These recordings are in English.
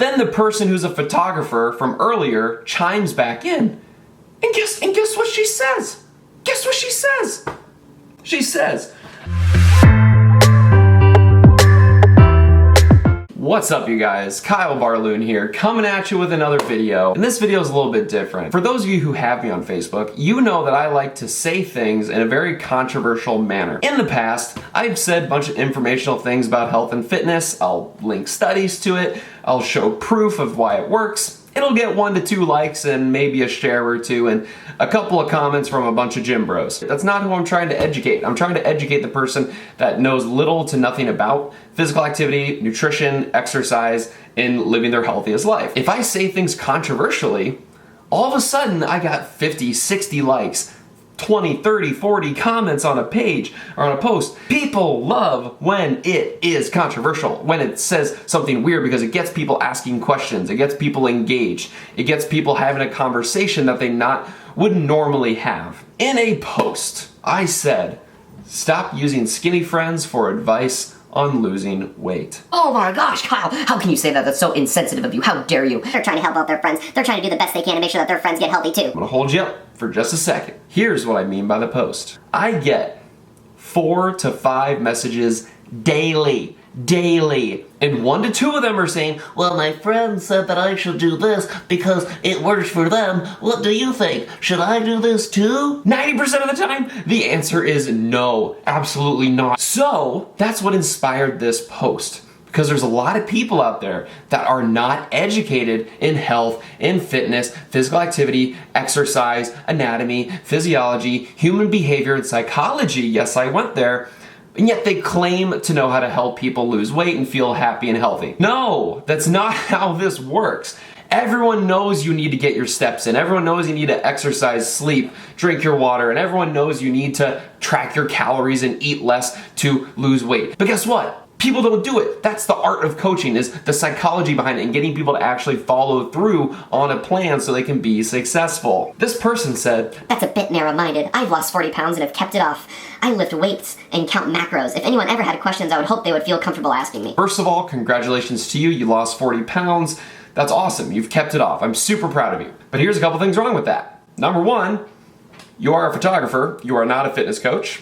then the person who's a photographer from earlier chimes back in. And guess what she says? Guess what she says? She says, what's up, you guys? Kyle Barloon here, coming at you with another video. And this video is a little bit different. For those of you who have me on Facebook, you know that I like to say things in a very controversial manner. In the past, I've said a bunch of informational things about health and fitness. I'll link studies to it. I'll show proof of why it works. It'll get 1 to 2 likes and maybe a share or two and a couple of comments from a bunch of gym bros. That's not who I'm trying to educate. I'm trying to educate the person that knows little to nothing about physical activity, nutrition, exercise, and living their healthiest life. If I say things controversially, all of a sudden I got 50, 60 likes, 20, 30, 40 comments on a page or on a post. People love when it is controversial, when it says something weird, because it gets people asking questions, it gets people engaged, it gets people having a conversation that they wouldn't normally have. In a post, I said, stop using skinny friends for advice on losing weight. Oh my gosh, Kyle, how can you say that? That's so insensitive of you. How dare you? They're trying to help out their friends. They're trying to do the best they can to make sure that their friends get healthy too. I'm gonna hold you up for just a second. Here's what I mean by the post. I get 4 to 5 messages daily, and 1 to 2 of them are saying, well, my friend said that I should do this because it works for them. What do you think? Should I do this too? 90% of the time, the answer is no, absolutely not. So that's what inspired this post, because there's a lot of people out there that are not educated in health, in fitness, physical activity, exercise, anatomy, physiology, human behavior, and psychology. Yes, I went there. And yet they claim to know how to help people lose weight and feel happy and healthy. No, that's not how this works. Everyone knows you need to get your steps in. Everyone knows you need to exercise, sleep, drink your water, and everyone knows you need to track your calories and eat less to lose weight. But guess what? People don't do it. That's the art of coaching, is the psychology behind it and getting people to actually follow through on a plan so they can be successful. This person said, that's a bit narrow-minded. I've lost 40 pounds and have kept it off. I lift weights and count macros. If anyone ever had questions, I would hope they would feel comfortable asking me. First of all, congratulations to you. You lost 40 pounds. That's awesome. You've kept it off. I'm super proud of you. But here's a couple things wrong with that. Number 1, you are a photographer. You are not a fitness coach.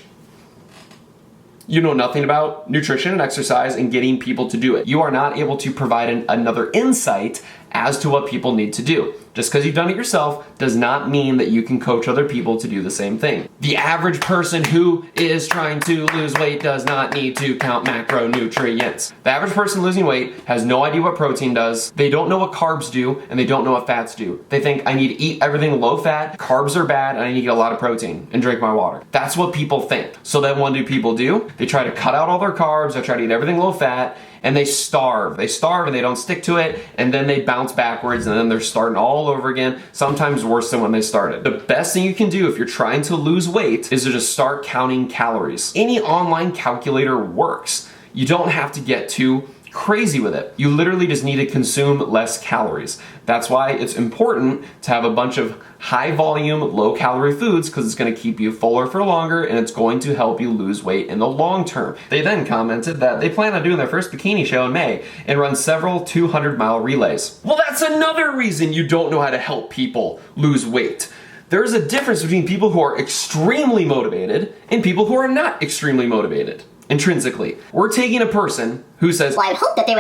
You know nothing about nutrition and exercise and getting people to do it. You are not able to provide another insight as to what people need to do. Just because you've done it yourself does not mean that you can coach other people to do the same thing. The average person who is trying to lose weight does not need to count macronutrients. The average person losing weight has no idea what protein does. They don't know what carbs do, and they don't know what fats do. They think, I need to eat everything low fat, carbs are bad, and I need to get a lot of protein and drink my water. That's what people think. So then what do people do? They try to cut out all their carbs, they try to eat everything low fat, and they starve. They starve and they don't stick to it, and then they bounce backwards, and then they're starting all over again, sometimes worse than when they started. The best thing you can do if you're trying to lose weight is to just start counting calories. Any online calculator works. You don't have to get too crazy with it. You literally just need to consume less calories. That's why it's important to have a bunch of high volume, low calorie foods, because it's going to keep you fuller for longer and it's going to help you lose weight in the long term. They then commented that they plan on doing their first bikini show in May and run several 200-mile relays. Well, that's another reason you don't know how to help people lose weight. There's a difference between people who are extremely motivated and people who are not extremely motivated. Intrinsically, we're taking a person who says, well, I would hope that they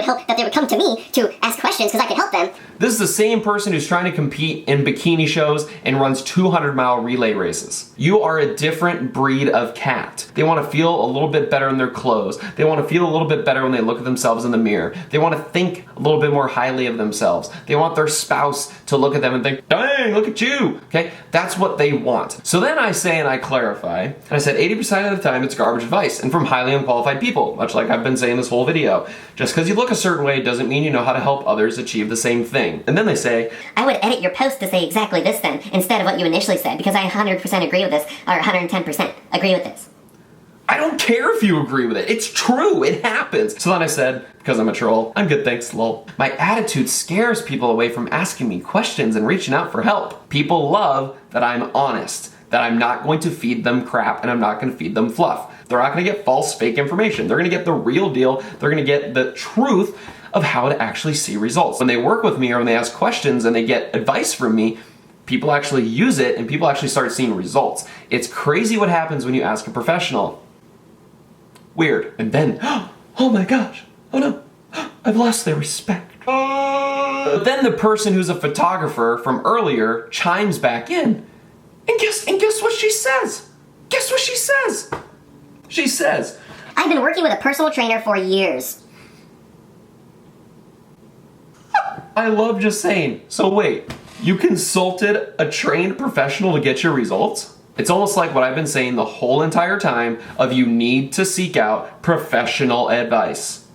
would come to me to ask questions because I could help them. This is the same person who's trying to compete in bikini shows and runs 200-mile relay races. You are a different breed of cat. They want to feel a little bit better in their clothes. They want to feel a little bit better when they look at themselves in the mirror. They want to think a little bit more highly of themselves. They want their spouse to look at them and think, dang, look at you. Okay, that's what they want. So then I say and I clarify, and I said 80% of the time it's garbage advice and from highly unqualified people, much like I've been saying this whole video. Just because you look a certain way doesn't mean you know how to help others achieve the same thing. And then they say, I would edit your post to say exactly this then, instead of what you initially said, because I 100% agree with this, or 110% agree with this. I don't care if you agree with it. It's true. It happens. So then I said, because I'm a troll, I'm good, thanks, lol. My attitude scares people away from asking me questions and reaching out for help. People love that I'm honest, that I'm not going to feed them crap and I'm not going to feed them fluff. They're not going to get false, fake information. They're going to get the real deal. They're going to get the truth of how to actually see results. When they work with me or when they ask questions and they get advice from me, people actually use it and people actually start seeing results. It's crazy what happens when you ask a professional. Weird. And then, oh my gosh, oh no, I've lost their respect. But then the person who's a photographer from earlier chimes back in, and guess what she says? Guess what she says? She says, I've been working with a personal trainer for years. I love just saying, so wait, you consulted a trained professional to get your results? It's almost like what I've been saying the whole entire time of you need to seek out professional advice.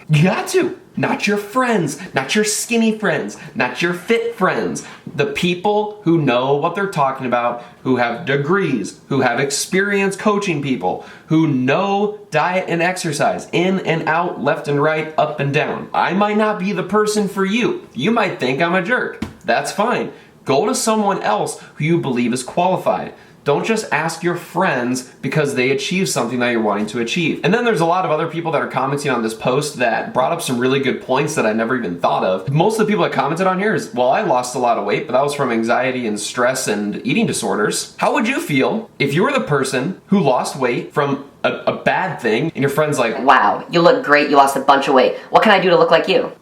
You got to. Not your friends, not your skinny friends, not your fit friends. The people who know what they're talking about, who have degrees, who have experience coaching people, who know diet and exercise, in and out, left and right, up and down. I might not be the person for you. You might think I'm a jerk. That's fine. Go to someone else who you believe is qualified. Don't just ask your friends because they achieved something that you're wanting to achieve. And then there's a lot of other people that are commenting on this post that brought up some really good points that I never even thought of. Most of the people that commented on here is, well, I lost a lot of weight, but that was from anxiety and stress and eating disorders. How would you feel if you were the person who lost weight from a bad thing and your friend's like, Wow, you look great, you lost a bunch of weight. What can I do to look like you?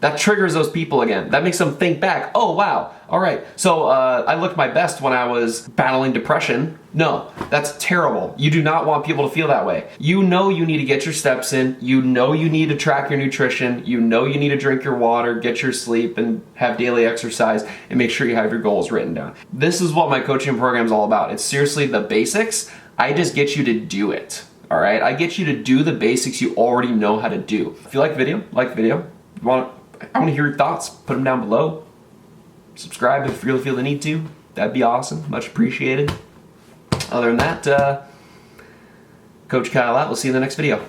that triggers those people again. That makes them think back, oh wow, all right, so I looked my best when I was battling depression. No, that's terrible. You do not want people to feel that way. You know you need to get your steps in, you know you need to track your nutrition, you know you need to drink your water, get your sleep, and have daily exercise, and make sure you have your goals written down. This is what my coaching program is all about. It's seriously the basics. I just get you to do it, all right? I get you to do the basics you already know how to do. If you like the video, like the video. I want to hear your thoughts. Put them down below. Subscribe if you really feel the need to. That'd be awesome. Much appreciated. Other than that, Coach Kyle out. We'll see you in the next video.